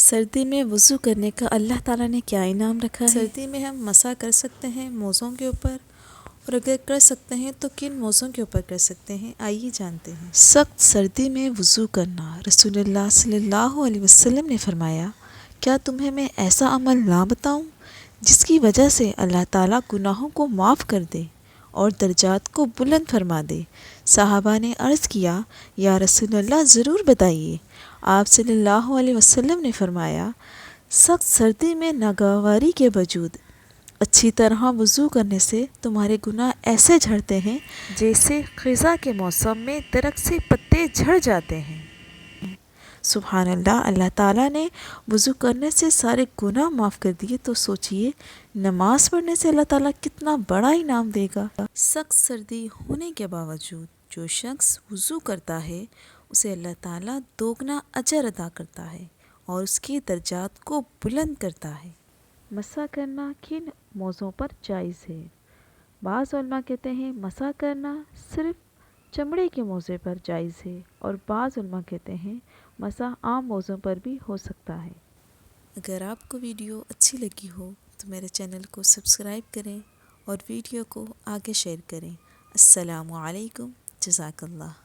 سردی میں وضو کرنے کا اللہ تعالیٰ نے کیا انعام رکھا ہے؟ سردی میں ہم مسح کر سکتے ہیں موزوں کے اوپر، اور اگر کر سکتے ہیں تو کن موزوں کے اوپر کر سکتے ہیں، آئیے جانتے ہیں۔ سخت سردی میں وضو کرنا، رسول اللہ صلی اللہ علیہ وسلم نے فرمایا، کیا تمہیں میں ایسا عمل نہ بتاؤں جس کی وجہ سے اللہ تعالیٰ گناہوں کو معاف کر دے اور درجات کو بلند فرما دے؟ صحابہ نے عرض کیا، یا رسول اللہ ضرور بتائیے۔ آپ صلی اللہ علیہ وسلم نے فرمایا، سخت سردی میں ناگواری کے باوجود اچھی طرح وضو کرنے سے تمہارے گناہ ایسے جھڑتے ہیں جیسے خزاں کے موسم میں درخت سے پتے جھڑ جاتے ہیں۔ سبحان اللہ، اللہ تعالیٰ نے وضو کرنے سے سارے گناہ معاف کر دیے، تو سوچئے نماز پڑھنے سے اللہ تعالیٰ کتنا بڑا انعام دے گا۔ سخت سردی ہونے کے باوجود جو شخص وضو کرتا ہے اسے اللہ تعالیٰ دوگنا اجر عطا کرتا ہے اور اس کی درجات کو بلند کرتا ہے۔ مسح کرنا کن موضوع پر جائز ہے؟ بعض علماء کہتے ہیں مسح کرنا صرف چمڑے کے موضوع پر جائز ہے، اور بعض علماء کہتے ہیں مسح عام موضوع پر بھی ہو سکتا ہے۔ اگر آپ کو ویڈیو اچھی لگی ہو تو میرے چینل کو سبسکرائب کریں اور ویڈیو کو آگے شیئر کریں۔ السلام علیکم، جزاک اللہ۔